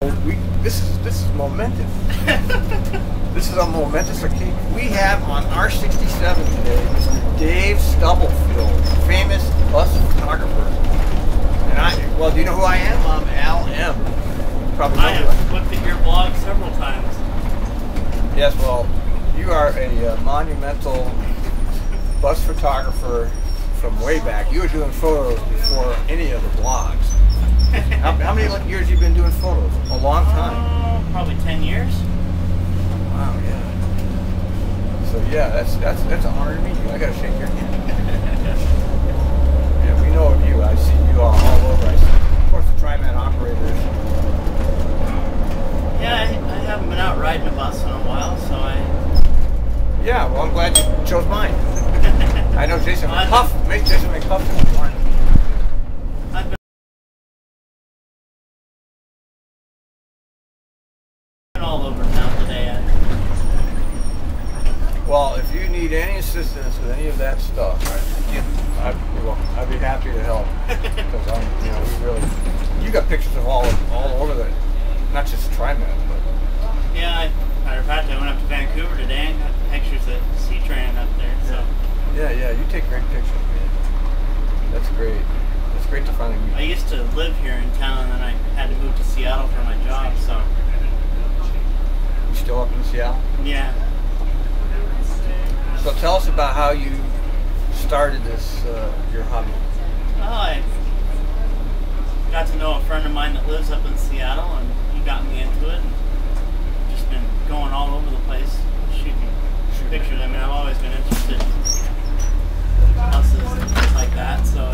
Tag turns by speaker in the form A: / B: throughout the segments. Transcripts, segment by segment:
A: This is momentous. This is a momentous occasion. We have on R67 today Mr. Dave Stubblefield, famous bus photographer. And well, do you know who I am? I'm Al M. Probably
B: I have looked at your blog several times.
A: Yes, well, you are a monumental bus photographer from way back. You were doing photos before any of the blogs. How many years have you been doing photos? A long time.
B: Probably 10 years.
A: Wow, yeah. So yeah, that's an honor to meet you. I gotta shake your hand. Yeah, we know of you. I see you all over. I see, of course, the TriMet operators.
B: Yeah, I haven't been out riding a bus in a while, so I.
A: Yeah, well, I'm glad you chose mine. I know Jason McCuff. Jason McCuff is one.
B: All over town today.
A: Well, if you need any assistance with any of that stuff, I'd be happy to help. Because we really, you got pictures of all over the, not just TriMet, but.
B: Yeah, matter of fact, I went up to Vancouver today and got pictures of C-Tran up there. So.
A: Yeah, you take great pictures, man. That's great. It's great to finally meet.
B: I used to live here in town, and then I had to move to Seattle for my job. So.
A: Still up in Seattle?
B: Yeah.
A: So tell us about how you started this, your hobby.
B: Well, I got to know a friend of mine that lives up in Seattle, and he got me into it. And just been going all over the place, shooting pictures. I mean, I've always been interested in houses and things like that, so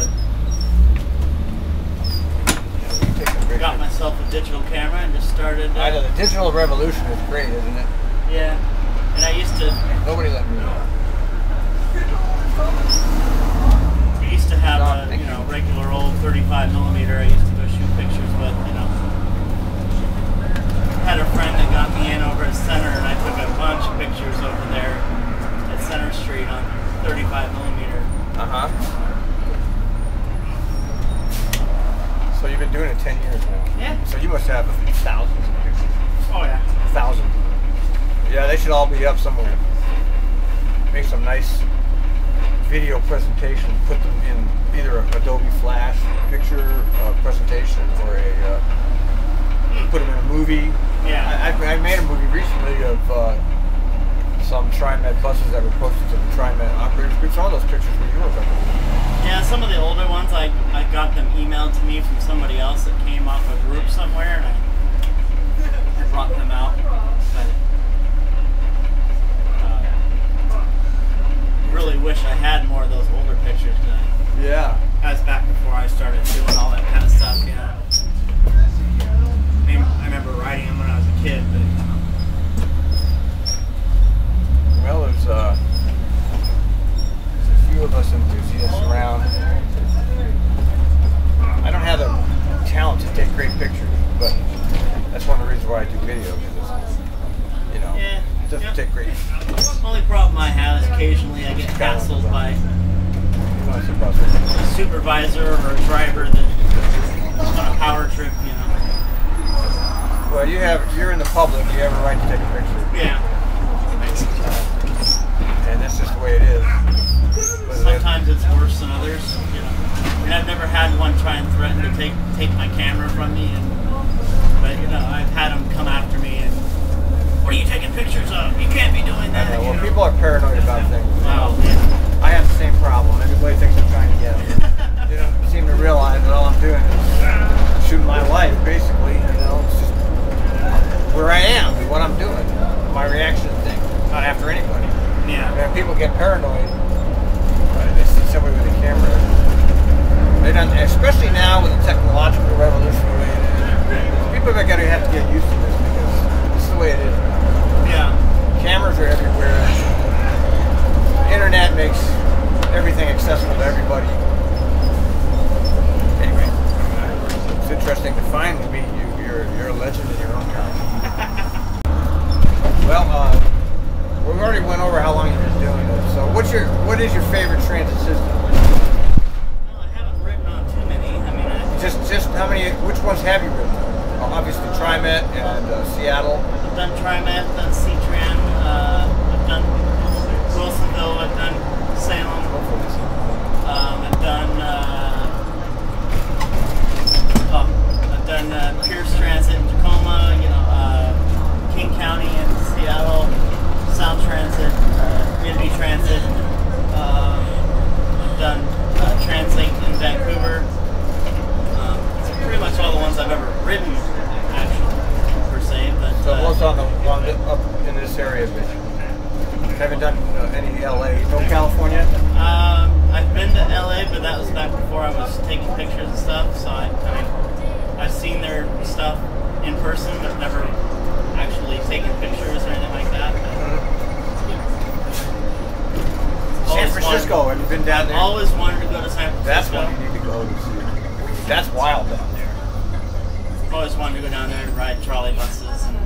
B: got myself a digital camera and just started.
A: I know the digital revolution is great, isn't it?
B: Yeah, and I used to.
A: Nobody let me know.
B: I used to have a regular old 35mm. I used to go shoot pictures with. Had a friend that got me in over at Center, and I took a bunch of pictures over there at Center Street on 35mm.
A: So you've been doing it 10 years now.
B: Yeah.
A: So you must have thousands of pictures.
B: Oh yeah.
A: Thousands. Yeah, they should all be up somewhere. Make some nice video presentation. Put them in either an Adobe Flash picture presentation or put them in a movie.
B: Yeah.
A: I made a movie recently of some TriMet buses that were posted to the TriMet operators group. Some of those pictures were yours, I believe.
B: Yeah, some of the older ones, I got them emailed to me from somebody else that came off a group somewhere, and I brought them out. But really wish I had more of those older pictures.
A: Yeah.
B: That was back before I started doing all that kind of stuff, I remember writing them when I was a kid, but.
A: Well, there's a few of us enthusiasts around. I don't have the talent to take great pictures, but that's one of the reasons why I do video, because it doesn't take great.
B: The only problem I have is occasionally I get hassled by a supervisor or a driver that's on a power trip,
A: Well, you're in the public, you have a right to take a picture.
B: Yeah.
A: And that's just the way it is.
B: Sometimes it's worse than others, I mean, I've never had one try and threaten to take my camera from me, but I've had them come after me and, what are you taking pictures of? You can't be doing that.
A: Well, people are paranoid about things.
B: Oh, yeah.
A: I have the same problem. Everybody thinks I'm trying to get them. They don't seem to realize that all I'm doing is shooting my life, basically. It's just where I am and what I'm doing, my reaction to things. Not after anybody.
B: Yeah.
A: And people get paranoid. They see somebody with a camera. They don't, especially now with the technological revolution the way it is. People are going to have to get used to this because this is the way it is.
B: Yeah.
A: Cameras are everywhere. The internet makes everything accessible to everybody. Anyway, it's interesting to finally meet you. You're a legend in your own kind. Well, we already went over how long you've been doing this. So, what is your favorite transit system?
B: Well, I haven't ridden on too many. I mean,
A: just how many? Which ones have you ridden on? obviously TriMet and Seattle.
B: I've done TriMet, done C-Tran, I've done Wilsonville, I've done Salem, I've done Pierce Transit in Tacoma, King County in Seattle, South Transit, Unity Transit. I've done TransLink in Vancouver. It's pretty much all the ones I've ever ridden, actually, per se. But
A: so what's on the one up in this area, bitch? Haven't done any LA, no California?
B: I've been to LA, but that was back before I was taking pictures and stuff. So I've seen their stuff in person, but never actually taken pictures or anything like that.
A: San Francisco, have you been down there?
B: I've always wanted to go to San Francisco.
A: That's one you need to go to see. That's wild down there.
B: I've always wanted to go down there and ride trolley buses and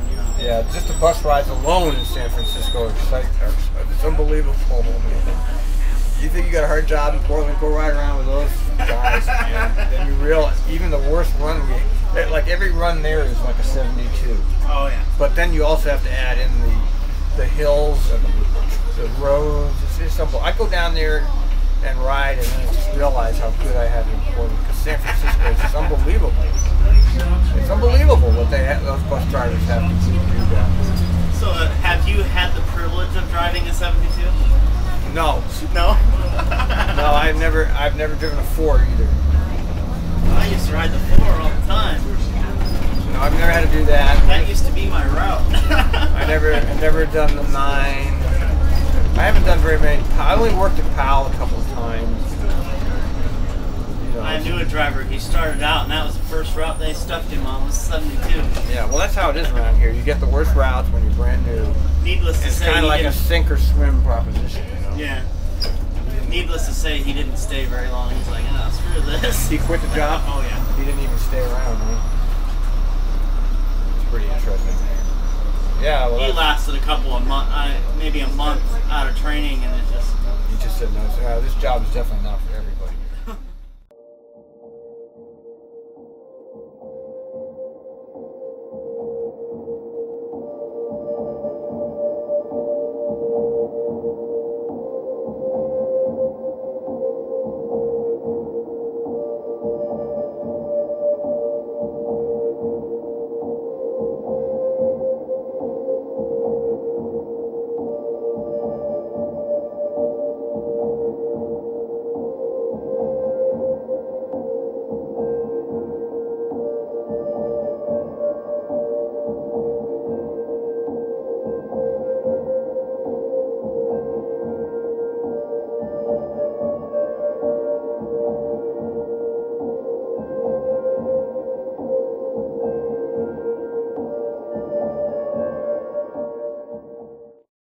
A: Yeah, just the bus rides alone in San Francisco it's unbelievable. You think you got a hard job in Portland? Go ride around with those guys, man. Then you realize even the worst run, like every run there is like a 72.
B: Oh yeah.
A: But then you also have to add in the hills and the roads. It's just simple. I go down there and ride, and then I just realize how good I have in Portland, because San Francisco is just unbelievable. It's unbelievable what those bus drivers have to do down there.
B: So have you had the privilege of driving a 72?
A: No.
B: No?
A: No, I've never driven a 4 either.
B: I used to ride the 4 all the time.
A: No, I've never had to do that.
B: That used to be my route.
A: I've never done the 9. I haven't done very many. I only worked at PAL a couple of times.
B: I knew a driver. He started out, and that was the first route they stuffed him on, was 72.
A: Yeah, well, that's how it is around here. You get the worst routes when you're brand new.
B: Needless to say,
A: it's kind of like a sink or swim proposition.
B: Yeah. Needless to say, he didn't stay very long. He's like, oh, screw this.
A: He quit the job?
B: Oh, yeah.
A: He didn't even stay around, huh? It's pretty interesting. Yeah, well,
B: he lasted a couple of months, maybe a month out of training, and it just...
A: He just said, no, this job is definitely not for